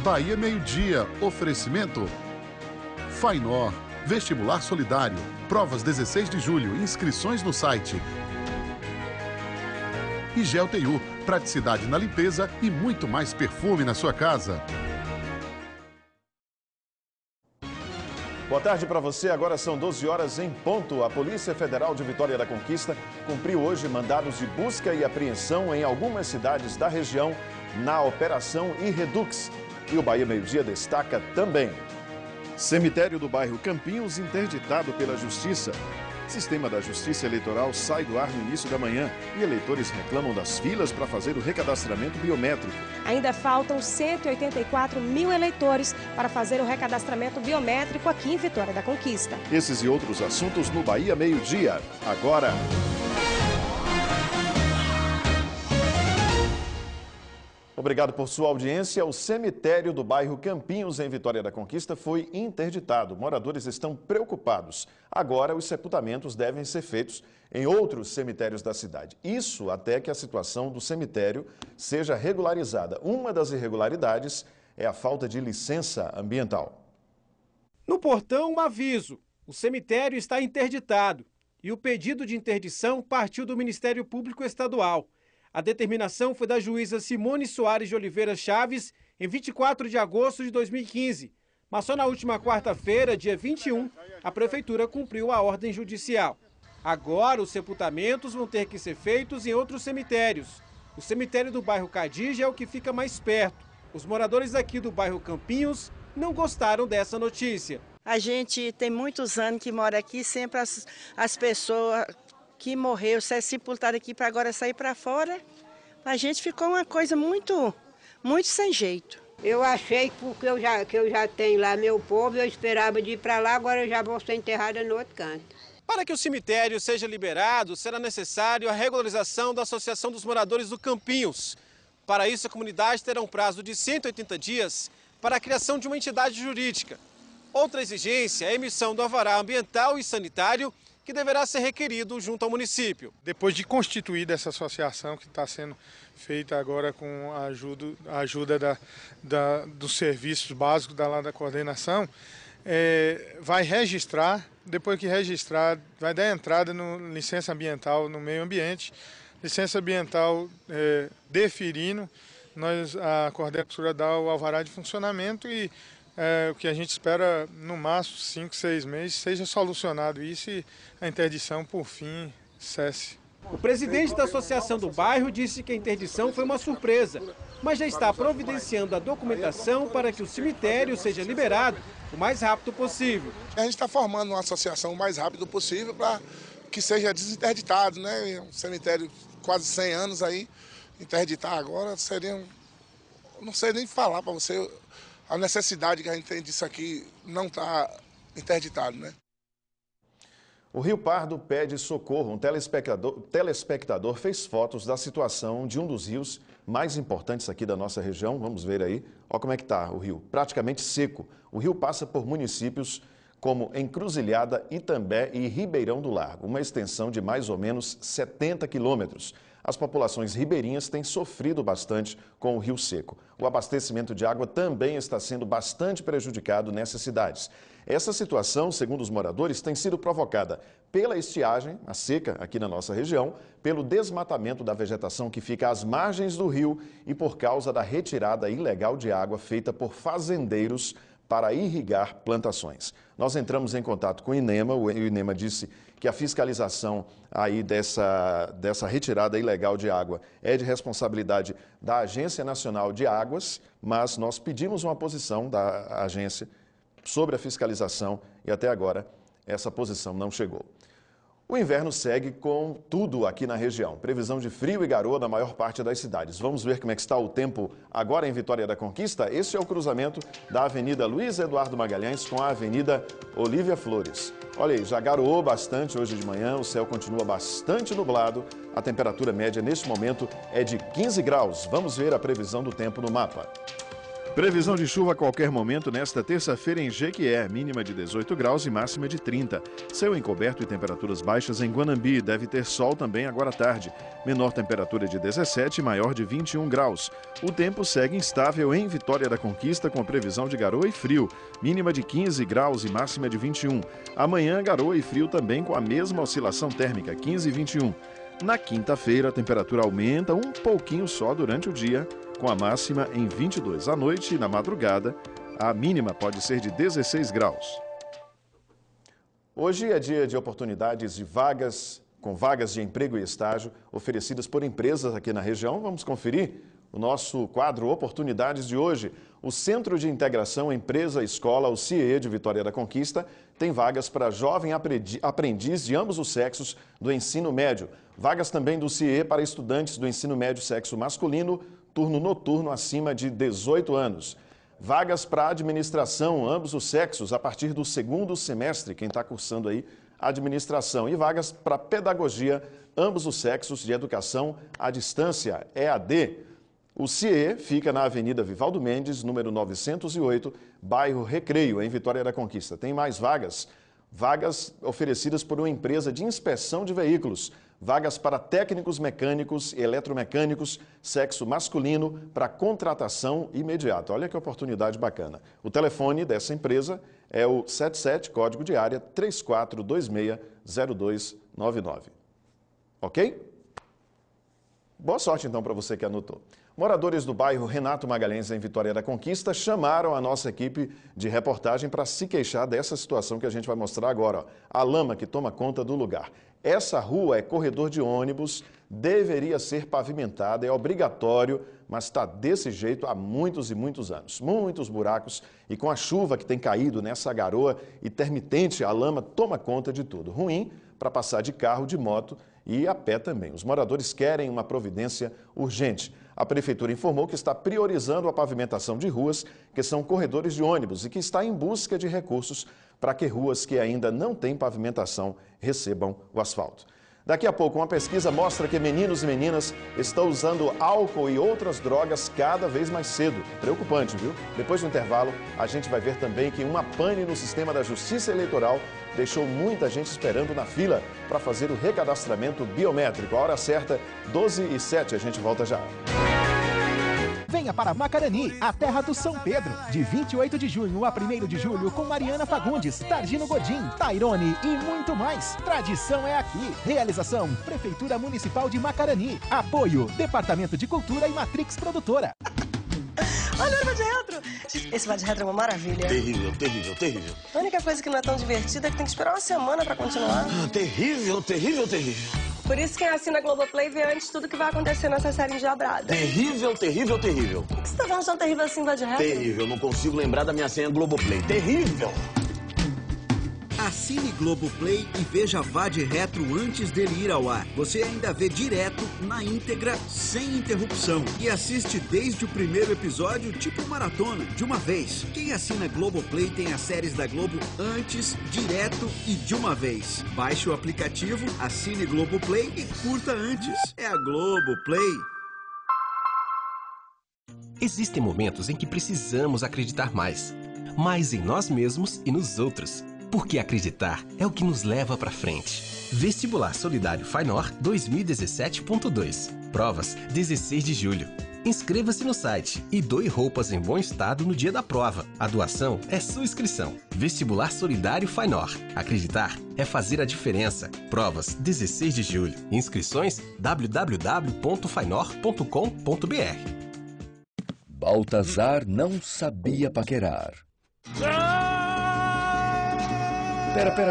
Bahia Meio-Dia. Oferecimento Fainor. Vestibular Solidário. Provas 16 de julho. Inscrições no site. E GelTU. Praticidade na limpeza e muito mais perfume na sua casa. Boa tarde para você. Agora são 12 horas em ponto. A Polícia Federal de Vitória da Conquista cumpriu hoje mandados de busca e apreensão em algumas cidades da região na Operação Irredux. E o Bahia Meio-Dia destaca também: cemitério do bairro Campinhos interditado pela Justiça. Sistema da Justiça Eleitoral sai do ar no início da manhã e eleitores reclamam das filas para fazer o recadastramento biométrico. Ainda faltam 184 mil eleitores para fazer o recadastramento biométrico aqui em Vitória da Conquista. Esses e outros assuntos no Bahia Meio-Dia. Agora. Obrigado por sua audiência. O cemitério do bairro Campinhos, em Vitória da Conquista, foi interditado. Moradores estão preocupados. Agora, os sepultamentos devem ser feitos em outros cemitérios da cidade. Isso até que a situação do cemitério seja regularizada. Uma das irregularidades é a falta de licença ambiental. No portão, um aviso: o cemitério está interditado. E o pedido de interdição partiu do Ministério Público Estadual. A determinação foi da juíza Simone Soares de Oliveira Chaves em 24 de agosto de 2015. Mas só na última quarta-feira, dia 21, a Prefeitura cumpriu a ordem judicial. Agora, os sepultamentos vão ter que ser feitos em outros cemitérios. O cemitério do bairro Cadija é o que fica mais perto. Os moradores aqui do bairro Campinhos não gostaram dessa notícia. A gente tem muitos anos que mora aqui, sempre as pessoas que morreu, ser sepultado aqui para agora sair para fora, a gente ficou uma coisa muito sem jeito. Eu achei que porque eu já tenho lá meu povo, eu esperava de ir para lá, agora eu já vou ser enterrada no outro canto. Para que o cemitério seja liberado, será necessário a regularização da Associação dos Moradores do Campinhos. Para isso, a comunidade terá um prazo de 180 dias para a criação de uma entidade jurídica. Outra exigência é a emissão do alvará ambiental e sanitário, que deverá ser requerido junto ao município. Depois de constituída essa associação, que está sendo feita agora com a ajuda dos serviços básicos da coordenação, vai registrar, depois que registrar, vai dar entrada no licença ambiental no meio ambiente, licença ambiental deferindo, a coordenação dá o alvará de funcionamento e o que a gente espera, no máximo 5, 6 meses, seja solucionado isso e a interdição, por fim, cesse. O presidente da Associação do Bairro disse que a interdição foi uma surpresa, mas já está providenciando a documentação para que o cemitério seja liberado o mais rápido possível. A gente está formando uma associação o mais rápido possível para que seja desinterditado, né? Um cemitério quase 100 anos aí, interditar agora seria, não sei nem falar para você, a necessidade que a gente tem disso aqui não está interditado, né? O Rio Pardo pede socorro. Um telespectador fez fotos da situação de um dos rios mais importantes aqui da nossa região. Vamos ver aí. Olha como é que está o rio. Praticamente seco. O rio passa por municípios como Encruzilhada, Itambé e Ribeirão do Largo, uma extensão de mais ou menos 70 quilômetros. As populações ribeirinhas têm sofrido bastante com o rio seco. O abastecimento de água também está sendo bastante prejudicado nessas cidades. Essa situação, segundo os moradores, tem sido provocada pela estiagem, a seca aqui na nossa região, pelo desmatamento da vegetação que fica às margens do rio e por causa da retirada ilegal de água feita por fazendeiros para irrigar plantações. Nós entramos em contato com o INEMA, o INEMA disse que a fiscalização aí dessa retirada ilegal de água é de responsabilidade da Agência Nacional de Águas, mas nós pedimos uma posição da agência sobre a fiscalização e até agora essa posição não chegou. O inverno segue com tudo aqui na região. Previsão de frio e garoa na maior parte das cidades. Vamos ver como é que está o tempo agora em Vitória da Conquista? Este é o cruzamento da Avenida Luiz Eduardo Magalhães com a Avenida Olívia Flores. Olha aí, já garoou bastante hoje de manhã, o céu continua bastante nublado. A temperatura média neste momento é de 15 graus. Vamos ver a previsão do tempo no mapa. Previsão de chuva a qualquer momento nesta terça-feira em Jequié, mínima de 18 graus e máxima de 30. Céu encoberto e temperaturas baixas em Guanambi, deve ter sol também agora à tarde. Menor temperatura de 17 e maior de 21 graus. O tempo segue instável em Vitória da Conquista com previsão de garoa e frio, mínima de 15 graus e máxima de 21. Amanhã garoa e frio também com a mesma oscilação térmica, 15 e 21. Na quinta-feira a temperatura aumenta um pouquinho só durante o dia, com a máxima em 22. À noite e na madrugada, a mínima pode ser de 16 graus. Hoje é dia de oportunidades de vagas, com vagas de emprego e estágio oferecidas por empresas aqui na região. Vamos conferir o nosso quadro Oportunidades de hoje. O Centro de Integração Empresa-Escola, o CIE de Vitória da Conquista, tem vagas para jovem aprendiz de ambos os sexos do ensino médio. Vagas também do CIE para estudantes do ensino médio sexo masculino, turno noturno acima de 18 anos. Vagas para administração, ambos os sexos, a partir do segundo semestre, quem está cursando aí administração. E vagas para pedagogia, ambos os sexos, de educação à distância, EAD. O CIE fica na Avenida Vivaldo Mendes, número 908, bairro Recreio, em Vitória da Conquista. Tem mais vagas. Vagas oferecidas por uma empresa de inspeção de veículos. Vagas para técnicos mecânicos e eletromecânicos, sexo masculino, para contratação imediata. Olha que oportunidade bacana. O telefone dessa empresa é o 77, código de área 3426-0299. Ok? Boa sorte então para você que anotou. Moradores do bairro Renato Magalhães, em Vitória da Conquista, chamaram a nossa equipe de reportagem para se queixar dessa situação que a gente vai mostrar agora. Ó. A lama que toma conta do lugar. Essa rua é corredor de ônibus, deveria ser pavimentada, é obrigatório, mas está desse jeito há muitos e muitos anos. Muitos buracos e com a chuva que tem caído nessa garoa intermitente, a lama toma conta de tudo. Ruim para passar de carro, de moto e a pé também. Os moradores querem uma providência urgente. A Prefeitura informou que está priorizando a pavimentação de ruas que são corredores de ônibus e que está em busca de recursos para que ruas que ainda não têm pavimentação recebam o asfalto. Daqui a pouco, uma pesquisa mostra que meninos e meninas estão usando álcool e outras drogas cada vez mais cedo. Preocupante, viu? Depois do intervalo, a gente vai ver também que uma pane no sistema da Justiça Eleitoral deixou muita gente esperando na fila para fazer o recadastramento biométrico. A hora certa, 12h07, a gente volta já. Venha para Macarani, a terra do São Pedro. De 28 de junho a 1º de julho, com Mariana Fagundes, Targino Godin, Tairone e muito mais. Tradição é aqui. Realização, Prefeitura Municipal de Macarani. Apoio, Departamento de Cultura e Matrix Produtora. Olha o Vai de Retro. Esse Vai de Retro é uma maravilha. Terrível, terrível, terrível. A única coisa que não é tão divertida é que tem que esperar uma semana pra continuar. Terrível, terrível, terrível. Por isso quem assina a Globoplay vê antes tudo que vai acontecer nessa série endiabrada. Terrível, terrível, terrível. O que você tá vendo tão terrível assim, Vai de Retro? Terrível, não consigo lembrar da minha senha Globoplay. Terrível. Assine Globoplay e veja Vá de Retro antes dele ir ao ar. Você ainda vê direto, na íntegra, sem interrupção. E assiste desde o primeiro episódio, tipo maratona, de uma vez. Quem assina Globoplay tem as séries da Globo antes, direto e de uma vez. Baixe o aplicativo, assine Globoplay e curta antes. É a Globoplay. Existem momentos em que precisamos acreditar mais. Mais em nós mesmos e nos outros. Porque acreditar é o que nos leva para frente. Vestibular Solidário Fainor 2017.2. Provas 16 de julho. Inscreva-se no site e doe roupas em bom estado no dia da prova. A doação é sua inscrição. Vestibular Solidário Fainor. Acreditar é fazer a diferença. Provas 16 de julho. Inscrições www.fainor.com.br. Baltazar não sabia paquerar.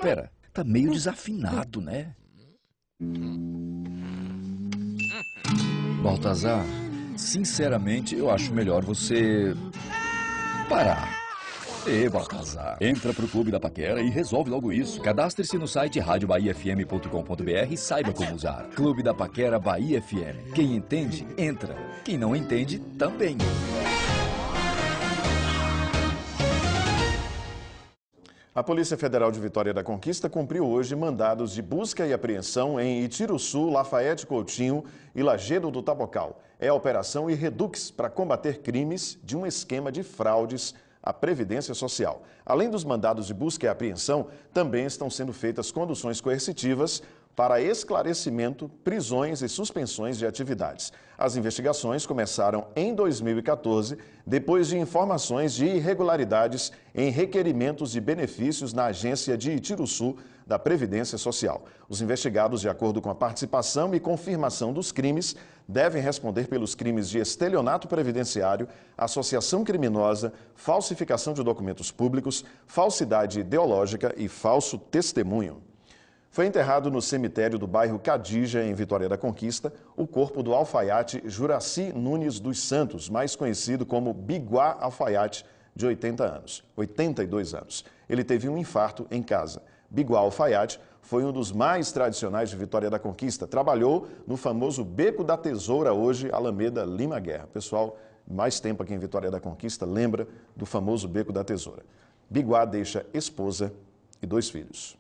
Pera. Tá meio desafinado, né? Baltazar, sinceramente, eu acho melhor você parar. Baltazar, entra pro Clube da Paquera e resolve logo isso. Cadastre-se no site radiobahiafm.com.br e saiba como usar. Clube da Paquera Bahia FM. Quem entende, entra. Quem não entende, também. A Polícia Federal de Vitória da Conquista cumpriu hoje mandados de busca e apreensão em Itiruçu, Lafayette Coutinho e Lajedo do Tabocal. É a Operação Irredux para combater crimes de um esquema de fraudes à Previdência Social. Além dos mandados de busca e apreensão, também estão sendo feitas conduções coercitivas para esclarecimento, prisões e suspensões de atividades. As investigações começaram em 2014, depois de informações de irregularidades em requerimentos de benefícios na agência de Itiruçu da Previdência Social. Os investigados, de acordo com a participação e confirmação dos crimes, devem responder pelos crimes de estelionato previdenciário, associação criminosa, falsificação de documentos públicos, falsidade ideológica e falso testemunho. Foi enterrado no cemitério do bairro Cadija, em Vitória da Conquista, o corpo do alfaiate Juraci Nunes dos Santos, mais conhecido como Biguá Alfaiate, de 82 anos. Ele teve um infarto em casa. Biguá Alfaiate foi um dos mais tradicionais de Vitória da Conquista. Trabalhou no famoso Beco da Tesoura, hoje Alameda Lima Guerra. Pessoal, mais tempo aqui em Vitória da Conquista, lembra do famoso Beco da Tesoura. Biguá deixa esposa e 2 filhos.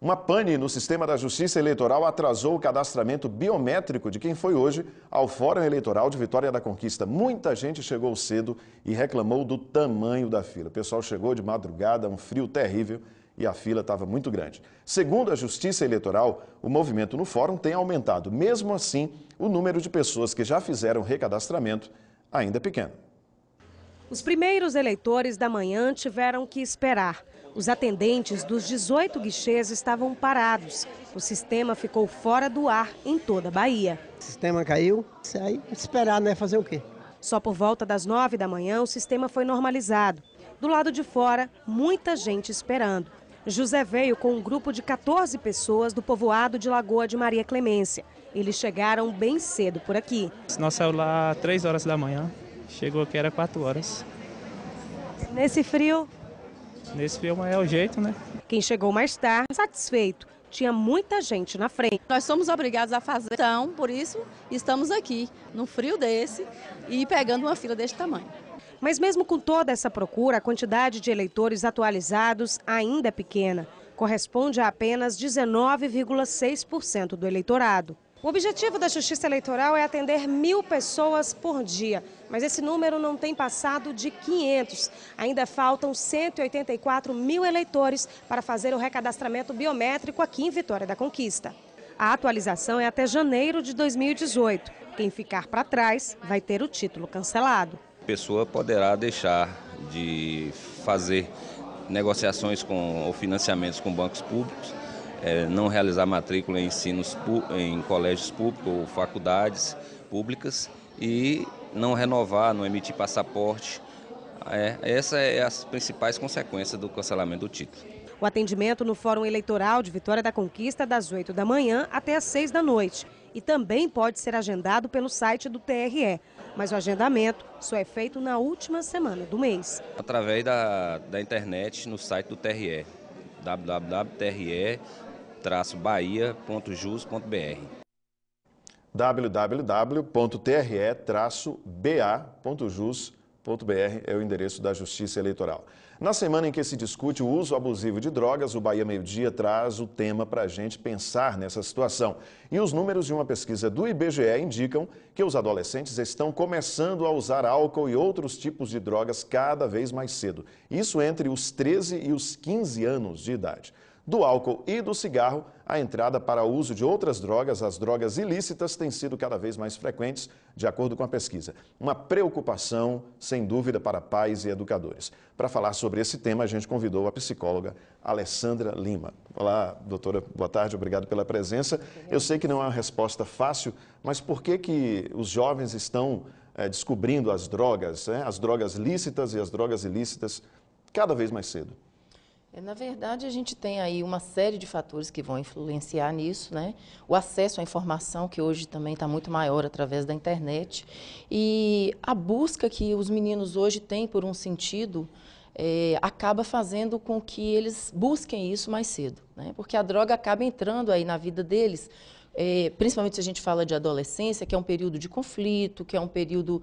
Uma pane no sistema da Justiça Eleitoral atrasou o cadastramento biométrico de quem foi hoje ao Fórum Eleitoral de Vitória da Conquista. Muita gente chegou cedo e reclamou do tamanho da fila. O pessoal chegou de madrugada, um frio terrível, e a fila estava muito grande. Segundo a Justiça Eleitoral, o movimento no fórum tem aumentado. Mesmo assim, o número de pessoas que já fizeram recadastramento ainda é pequeno. Os primeiros eleitores da manhã tiveram que esperar. Os atendentes dos 18 guichês estavam parados. O sistema ficou fora do ar em toda a Bahia. O sistema caiu, aí esperar, né? Fazer o quê? Só por volta das 9 da manhã o sistema foi normalizado. Do lado de fora, muita gente esperando. José veio com um grupo de 14 pessoas do povoado de Lagoa de Maria Clemência. Eles chegaram bem cedo por aqui. Nós saímos lá às 3 horas da manhã, chegou aqui era 4 horas. Nesse frio? Nesse frio é o jeito, né? Quem chegou mais tarde, satisfeito. Tinha muita gente na frente. Nós somos obrigados a fazer, então, por isso, estamos aqui, num frio desse e pegando uma fila desse tamanho. Mas mesmo com toda essa procura, a quantidade de eleitores atualizados ainda é pequena. Corresponde a apenas 19,6% do eleitorado. O objetivo da Justiça Eleitoral é atender 1.000 pessoas por dia, mas esse número não tem passado de 500. Ainda faltam 184 mil eleitores para fazer o recadastramento biométrico aqui em Vitória da Conquista. A atualização é até janeiro de 2018. Quem ficar para trás vai ter o título cancelado. A pessoa poderá deixar de fazer negociações ou financiamentos com bancos públicos, não realizar matrícula em colégios públicos ou faculdades públicas e não renovar, não emitir passaporte. Essas são as principais consequências do cancelamento do título. O atendimento no Fórum Eleitoral de Vitória da Conquista é das 8 da manhã até as 6 da noite. E também pode ser agendado pelo site do TRE. Mas o agendamento só é feito na última semana do mês. Através da internet no site do TRE, www.tre-bahia.jus.br. www.tre-ba.jus.br é o endereço da Justiça Eleitoral. Na semana em que se discute o uso abusivo de drogas, o Bahia Meio Dia traz o tema para a gente pensar nessa situação. E os números de uma pesquisa do IBGE indicam que os adolescentes estão começando a usar álcool e outros tipos de drogas cada vez mais cedo. Isso entre os 13 e os 15 anos de idade. Do álcool e do cigarro, a entrada para o uso de outras drogas, as drogas ilícitas, tem sido cada vez mais frequentes, de acordo com a pesquisa. Uma preocupação, sem dúvida, para pais e educadores. Para falar sobre esse tema, a gente convidou a psicóloga Alessandra Lima. Olá, doutora, boa tarde, obrigado pela presença. Eu sei que não é uma resposta fácil, mas por que os jovens estão descobrindo as drogas lícitas e as drogas ilícitas cada vez mais cedo? Na verdade, a gente tem aí uma série de fatores que vão influenciar nisso, né? O acesso à informação, que hoje também está muito maior através da internet, e a busca que os meninos hoje têm por um sentido acaba fazendo com que eles busquem isso mais cedo, né? Porque a droga acaba entrando aí na vida deles principalmente se a gente fala de adolescência, que é um período de conflito, que é um período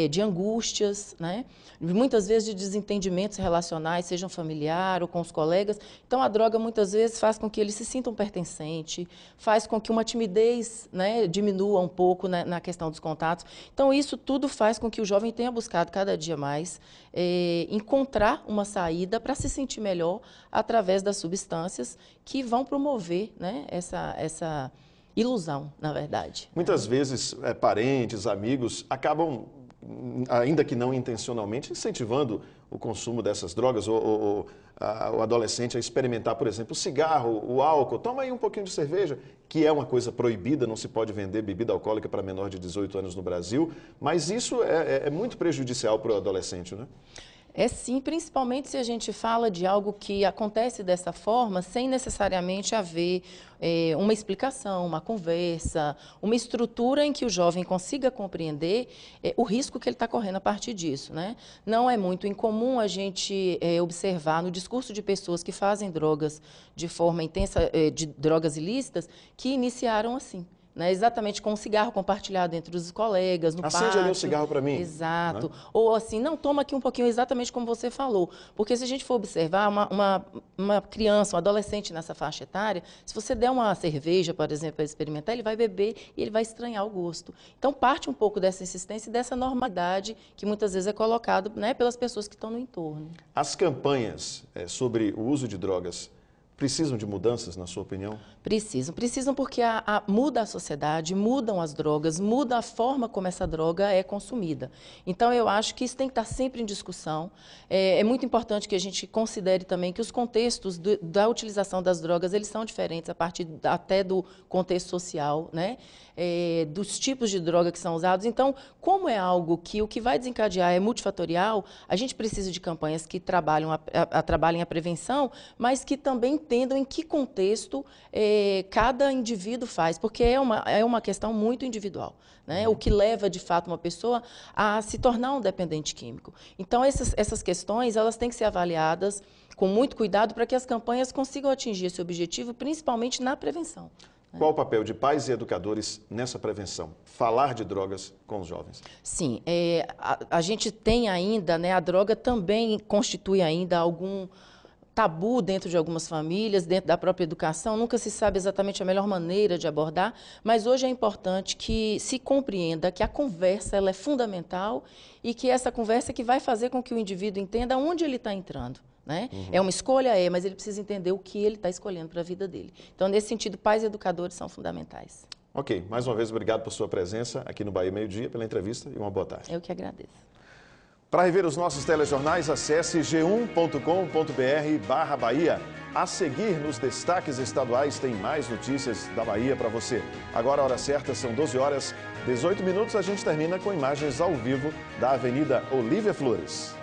de angústias, né? Muitas vezes de desentendimentos relacionais, sejam familiar ou com os colegas. Então, a droga muitas vezes faz com que eles se sintam pertencentes, faz com que uma timidez, né, diminua um pouco na questão dos contatos. Então, isso tudo faz com que o jovem tenha buscado cada dia mais encontrar uma saída para se sentir melhor através das substâncias que vão promover, né, essa ilusão, na verdade. Muitas vezes, parentes, amigos acabam, ainda que não intencionalmente, incentivando o consumo dessas drogas, ou o adolescente a experimentar, por exemplo, o cigarro, o álcool. Toma aí um pouquinho de cerveja, que é uma coisa proibida, não se pode vender bebida alcoólica para menor de 18 anos no Brasil, mas isso é muito prejudicial para o adolescente, né? É sim, principalmente se a gente fala de algo que acontece dessa forma, sem necessariamente haver uma explicação, uma conversa, uma estrutura em que o jovem consiga compreender o risco que ele está correndo a partir disso, né? Não é muito incomum a gente observar no discurso de pessoas que fazem drogas de forma intensa, de drogas ilícitas, que iniciaram assim. Né, exatamente com um cigarro compartilhado entre os colegas, no pátio. Acende ali um cigarro para mim. Exato. Né? Ou assim, não, toma aqui um pouquinho, exatamente como você falou. Porque se a gente for observar uma criança, um adolescente nessa faixa etária, se você der uma cerveja, por exemplo, para experimentar, ele vai beber e ele vai estranhar o gosto. Então, parte um pouco dessa insistência e dessa normalidade que muitas vezes é colocado, né, pelas pessoas que estão no entorno. As campanhas sobre o uso de drogas precisam de mudanças, na sua opinião? Precisam porque muda a sociedade, mudam as drogas, muda a forma como essa droga é consumida. Então, eu acho que isso tem que estar sempre em discussão. É muito importante que a gente considere também que os contextos da utilização das drogas, eles são diferentes a partir até do contexto social, né? Dos tipos de droga que são usados. Então, como é algo que o que vai desencadear é multifatorial, a gente precisa de campanhas que trabalhem a prevenção, mas que também entendam em que contexto cada indivíduo faz, porque é uma questão muito individual, né? O que leva, de fato, uma pessoa a se tornar um dependente químico. Então, essas questões elas têm que ser avaliadas com muito cuidado para que as campanhas consigam atingir esse objetivo, principalmente na prevenção. Qual o papel de pais e educadores nessa prevenção? Falar de drogas com os jovens. Sim, a gente tem ainda, né, a droga também constitui ainda algum tabu dentro de algumas famílias, dentro da própria educação, nunca se sabe exatamente a melhor maneira de abordar, mas hoje é importante que se compreenda que a conversa ela é fundamental e que essa conversa é que vai fazer com que o indivíduo entenda onde ele está entrando. Né? É uma escolha, mas ele precisa entender o que ele está escolhendo para a vida dele. Então, nesse sentido, pais e educadores são fundamentais. Ok, mais uma vez, obrigado por sua presença aqui no Bahia Meio Dia, pela entrevista e uma boa tarde. Eu que agradeço. Para rever os nossos telejornais, acesse g1.com.br/Bahia. A seguir, nos destaques estaduais, tem mais notícias da Bahia para você. Agora, a hora certa, são 12h18. A gente termina com imagens ao vivo da Avenida Olívia Flores.